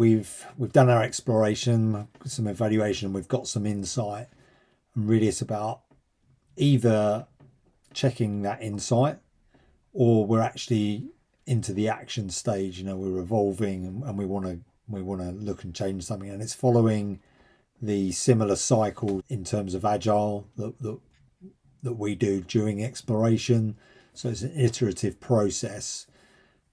We've done our exploration, some evaluation, we've got some insight, and really it's about either checking that insight or we're actually into the action stage. We're evolving and we want to look and change something, and it's following the similar cycle in terms of agile that we do during exploration. So it's an iterative process,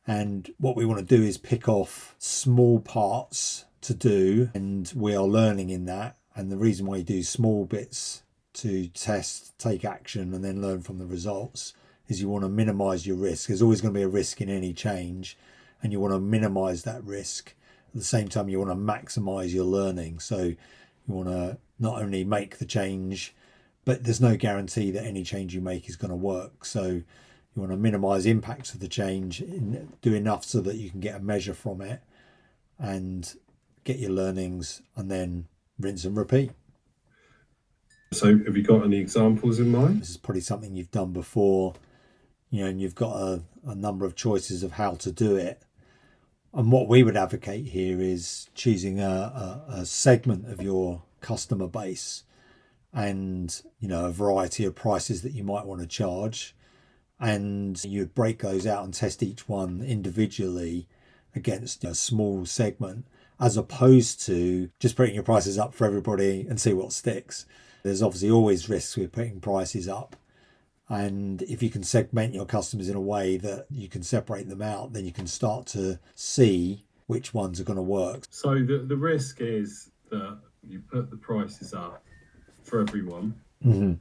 and what we want to do is pick off small parts to do, and we are learning in that. And the reason why you do small bits to test, take action, and then learn from the results is you want to minimize your risk. There's always going to be a risk in any change, and you want to minimize that risk. At the same time, you want to maximize your learning. So you want to not only make the change, but there's no guarantee that any change you make is going to work. So you want to minimize impacts of the change, do enough so that you can get a measure from it and get your learnings, and then rinse and repeat. So have you got any examples in mind? This is probably something you've done before, and you've got a number of choices of how to do it. And what we would advocate here is choosing a segment of your customer base and, a variety of prices that you might want to charge. And you'd break those out and test each one individually against a small segment, as opposed to just putting your prices up for everybody and see what sticks. There's obviously always risks with putting prices up. And if you can segment your customers in a way that you can separate them out, then you can start to see which ones are going to work. So the risk is that you put the prices up for everyone,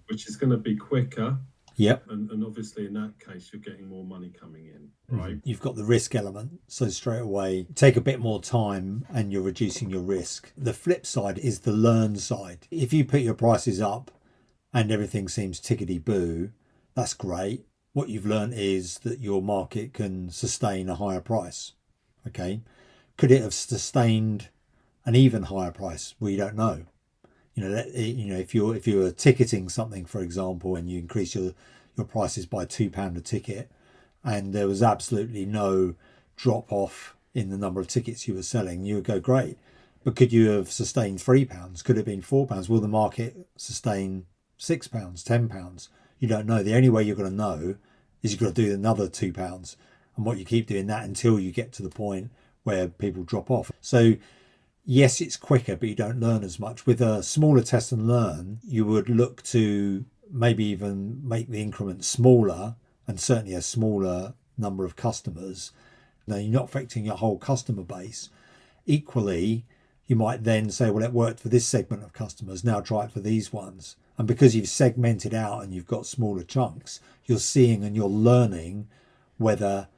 which is going to be quicker. Yep. And obviously in that case, you're getting more money coming in, right? You've got the risk element. So straight away, take a bit more time and you're reducing your risk. The flip side is the learn side. If you put your prices up and everything seems tickety-boo, that's great. What you've learned is that your market can sustain a higher price. Okay. Could it have sustained an even higher price? We don't know. If you're ticketing something, for example, and you increase your prices by £2 a ticket, and there was absolutely no drop off in the number of tickets you were selling, you would go, great. But could you have sustained £3? Could it have been £4? Will the market sustain £6, £10? You don't know. The only way you're going to know is you've got to do another £2, and what you keep doing that until you get to the point where people drop off. So yes, it's quicker, but you don't learn as much. With a smaller test and learn, you would look to maybe even make the increment smaller, and certainly a smaller number of customers. Now, you're not affecting your whole customer base. Equally, you might then say, well, it worked for this segment of customers, now try it for these ones. And because you've segmented out and you've got smaller chunks, you're seeing and you're learning whether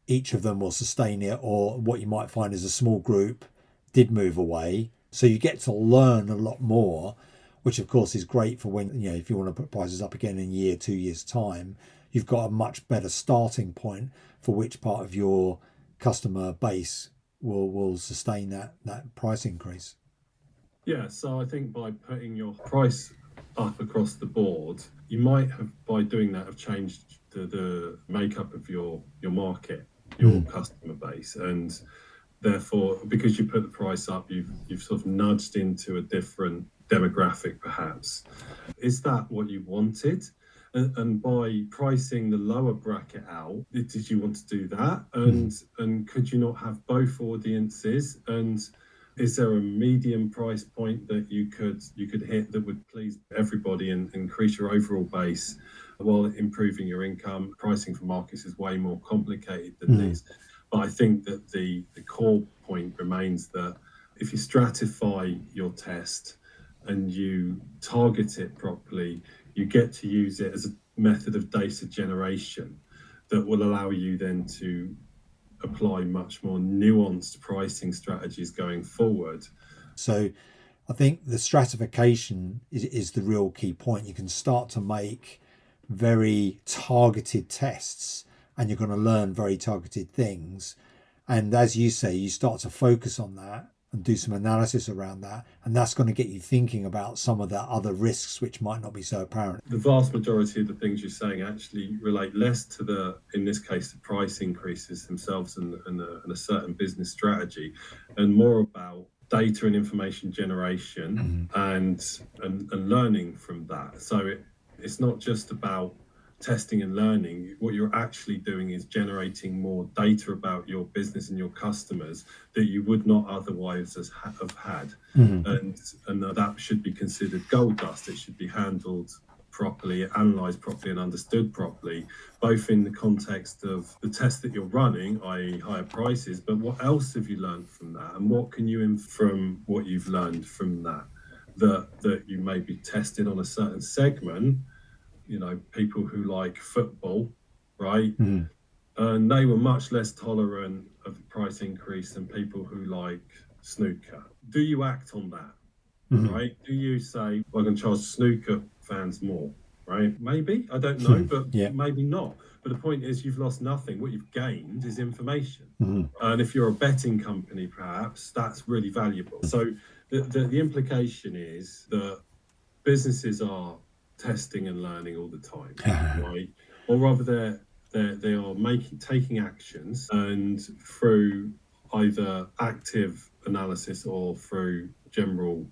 each of them will sustain it, or what you might find is a small group did move away. So you get to learn a lot more, which of course is great for when, if you want to put prices up again in a year, 2 years' time, you've got a much better starting point for which part of your customer base will sustain that price increase. Yeah, so I think by putting your price up across the board, you might have, by doing that, have changed the makeup of your market, your customer base, and therefore, because you put the price up, you've sort of nudged into a different demographic, perhaps. Is that what you wanted? And by pricing the lower bracket out, did you want to do that? And could you not have both audiences? And is there a medium price point that you could hit that would please everybody and increase your overall base while improving your income? Pricing for markets is way more complicated than this. But I think that the core point remains that if you stratify your test and you target it properly, you get to use it as a method of data generation that will allow you then to apply much more nuanced pricing strategies going forward. So I think the stratification is the real key point. You can start to make very targeted tests and you're going to learn very targeted things. And as you say, you start to focus on that and do some analysis around that. And that's going to get you thinking about some of the other risks which might not be so apparent. The vast majority of the things you're saying actually relate less to in this case, the price increases themselves and a certain business strategy, and more about data and information generation and learning from that. So it's not just about testing and learning. What you're actually doing is generating more data about your business and your customers that you would not otherwise have had. And that should be considered gold dust. It should be handled properly, analysed properly and understood properly, both in the context of the test that you're running, i.e. higher prices, but what else have you learned from that? And what can you from what you've learned from that you may be tested on a certain segment, people who like football, right? And they were much less tolerant of the price increase than people who like snooker. Do you act on that? Right? Do you say, well, I'm going to charge snooker fans more, right? Maybe, I don't know, but maybe not. But the point is, you've lost nothing. What you've gained is information. And if you're a betting company, perhaps, that's really valuable. So the implication is that businesses are testing and learning all the time, right? Or rather, they are taking actions, and through either active analysis or through general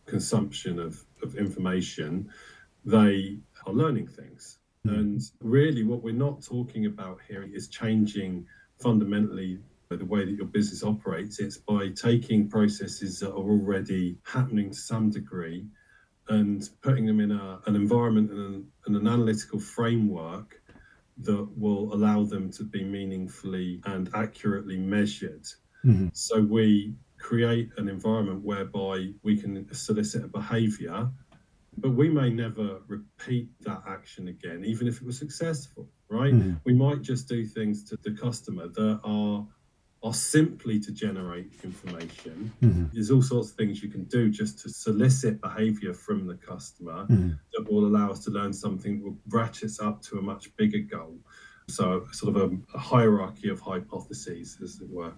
consumption of information, they are learning things. And really what we're not talking about here is changing fundamentally the way that your business operates. It's by taking processes that are already happening to some degree and putting them in an environment and an analytical framework that will allow them to be meaningfully and accurately measured. So we create an environment whereby we can solicit a behavior, but we may never repeat that action again, even if it was successful, right? We might just do things to the customer that are simply to generate information. There's all sorts of things you can do just to solicit behavior from the customer that will allow us to learn something that will ratchet us up to a much bigger goal. So sort of a hierarchy of hypotheses, as it were.